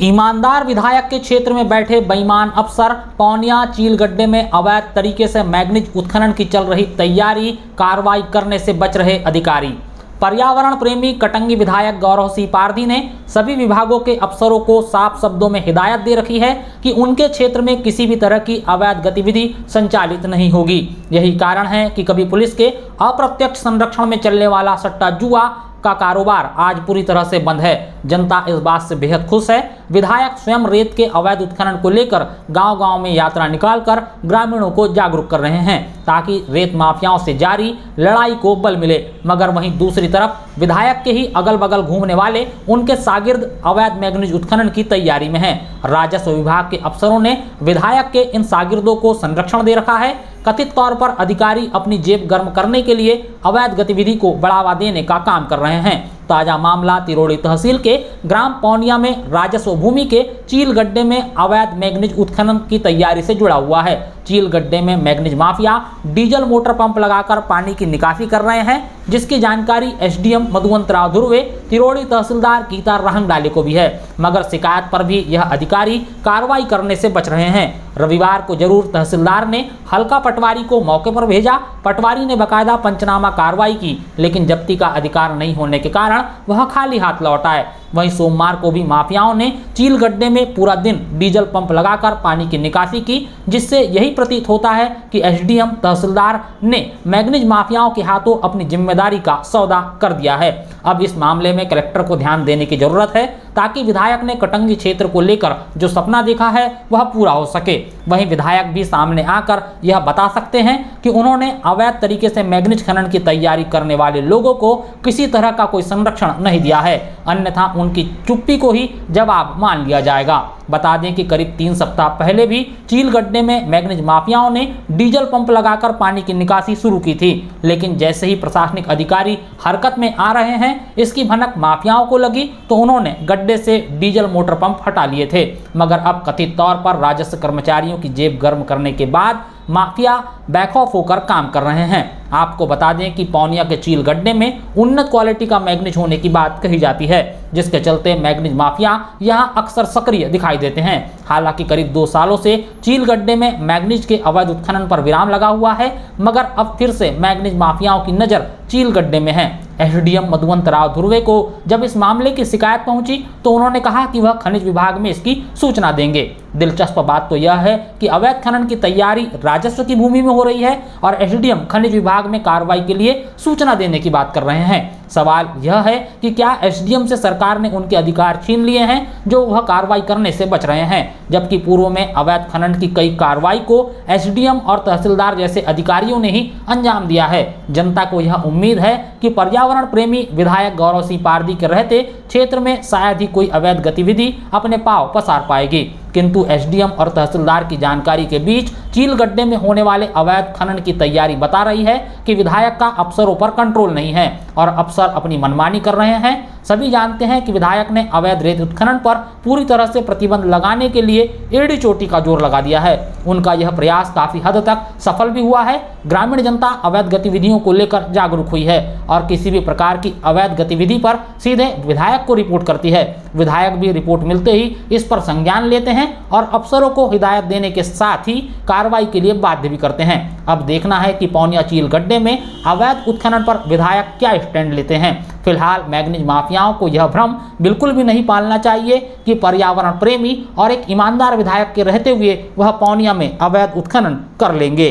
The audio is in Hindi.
ईमानदार विधायक के क्षेत्र में बैठे बेईमान अफसर, पौनिया चील गड्ढे में अवैध तरीके से मैग्नीज उत्खनन की चल रही तैयारी, कार्रवाई करने से बच रहे अधिकारी। पर्यावरण प्रेमी कटंगी विधायक गौरव सिंह पारधी ने सभी विभागों के अफसरों को साफ शब्दों में हिदायत दे रखी है कि उनके क्षेत्र में किसी भी तरह की अवैध गतिविधि संचालित नहीं होगी। यही कारण है कि कभी पुलिस के अप्रत्यक्ष संरक्षण में चलने वाला सट्टा जुआ का कारोबार आज पूरी तरह से बंद है। जनता इस बात से बेहद खुश है। विधायक स्वयं रेत के अवैध उत्खनन को लेकर गांव-गांव में यात्रा निकालकर ग्रामीणों को जागरूक कर रहे हैं ताकि रेत माफियाओं से जारी लड़ाई को बल मिले। मगर वहीं दूसरी तरफ विधायक के ही अगल बगल घूमने वाले उनके शागिर्द अवैध मैग्नीज उत्खनन की तैयारी में हैं। राजस्व विभाग के अफसरों ने विधायक के इन शागिर्दों को संरक्षण दे रखा है। कथित तौर पर अधिकारी अपनी जेब गर्म करने के लिए अवैध गतिविधि को बढ़ावा देने का काम कर रहे हैं। ताजा मामला तिरोड़ी तहसील के ग्राम पौनिया में राजस्व भूमि के चील गड्ढे में अवैध मैग्नीज उत्खनन की तैयारी से जुड़ा हुआ है। चील गड्ढे में manganese mafia diesel motor pump लगाकर पानी की निकासी कर रहे हैं, जिसकी जानकारी एसडीएम मधुवंतराव धुर्वे, तिरोड़ी तहसीलदार गीता रहंगडाले को भी है। मगर शिकायत पर भी यह अधिकारी कार्रवाई करने से बच रहे हैं। रविवार को जरूर तहसीलदार ने हल्का पटवारी को मौके पर भेजा। पटवारी ने बकायदा पंचनामा कार्रवाई की, लेकिन जब्ती का अधिकार नहीं होने के कारण वह खाली हाथ लौट आए। वहीं सोमवार को भी माफियाओं ने चील गड्ढे में पूरा दिन डीजल पंप लगाकर पानी की निकासी की, जिससे यही प्रतीत होता है कि एसडीएम तहसीलदार ने मैग्नीज माफियाओं के हाथों अपनी जिम्मेदारी का सौदा कर दिया है। अब इस मामले में कलेक्टर को ध्यान देने की जरूरत है ताकि विधायक ने कटंगी क्षेत्र को लेकर जो सपना देखा है वह पूरा हो सके। वहीं विधायक भी सामने आकर यह बता सकते हैं कि उन्होंने अवैध तरीके से मैग्नीज खनन की तैयारी करने वाले लोगों को किसी तरह का कोई संरक्षण नहीं दिया है, अन्यथा उनकी चुप्पी को ही जवाब मान लिया जाएगा। बता दें कि करीब 3 सप्ताह पहले भी चील गड्ढे में मैग्नीज माफियाओं ने डीजल पंप लगाकर पानी की निकासी शुरू की थी, लेकिन जैसे ही प्रशासनिक अधिकारी हरकत में आ रहे हैं, इसकी भनक माफियाओं को लगी तो उन्होंने गड्ढे से डीजल मोटर पंप हटा लिए थे। मगर अब कथित तौर पर राजस्व कर्मचारियों की जेब गर्म करने के बाद माफिया बैकऑफ होकर काम कर रहे हैं। आपको बता दें कि पौनिया के चील गड्ढे में उन्नत क्वालिटी का मैग्नीज होने की बात कही जाती है, जिसके चलते मैग्नीज माफिया यहां अक्सर सक्रिय दिखाई देते हैं। हालांकि करीब 2 सालों से चील गड्ढे में मैग्नीज के अवैध उत्खनन पर विराम लगा हुआ है, मगर अब फिर से मैग्नीज माफियाओं की नज़र चील गड्ढे में है। एसडीएम मधुवंतराव धुर्वे को जब इस मामले की शिकायत पहुंची तो उन्होंने कहा कि वह खनिज विभाग में इसकी सूचना देंगे। दिलचस्प बात तो यह है कि अवैध खनन की तैयारी राजस्व की भूमि में हो रही है और एसडीएम खनिज विभाग में कार्रवाई के लिए सूचना देने की बात कर रहे हैं। सवाल यह है कि क्या एसडीएम से सरकार ने उनके अधिकार छीन लिए हैं जो वह कार्रवाई करने से बच रहे हैं, जबकि पूर्व में अवैध खनन की कई कार्रवाई को एसडीएम और तहसीलदार जैसे अधिकारियों ने ही अंजाम दिया है। जनता को यह उम्मीद है कि पर्यावरण प्रेमी विधायक गौरव सिंह पारधी के रहते क्षेत्र में शायद ही कोई अवैध गतिविधि अपने पांव पसार पाएगी, किंतु एसडीएम और तहसीलदार की जानकारी के बीच चील गड्ढे में होने वाले अवैध खनन की तैयारी बता रही है कि विधायक का अफसरों पर कंट्रोल नहीं है और अफसर अपनी मनमानी कर रहे हैं। सभी जानते हैं कि विधायक ने अवैध रेत उत्खनन पर पूरी तरह से प्रतिबंध लगाने के लिए एड़ी चोटी का जोर लगा दिया है। उनका यह प्रयास काफी हद तक सफल भी हुआ है। ग्रामीण जनता अवैध गतिविधियों को लेकर जागरूक हुई है और किसी भी प्रकार की अवैध गतिविधि पर सीधे विधायक को रिपोर्ट करती है। विधायक भी रिपोर्ट मिलते ही इस पर संज्ञान लेते हैं और अफसरों को हिदायत देने के साथ ही कार्रवाई के लिए बाध्य भी करते हैं। अब देखना है कि पौनिया चील गड्ढे में अवैध उत्खनन पर विधायक क्या स्टैंड लेते हैं। फिलहाल मैग्नीज माफियाओं को यह भ्रम बिल्कुल भी नहीं पालना चाहिए कि पर्यावरण प्रेमी और एक ईमानदार विधायक के रहते हुए वह पौनिया में अवैध उत्खनन कर लेंगे।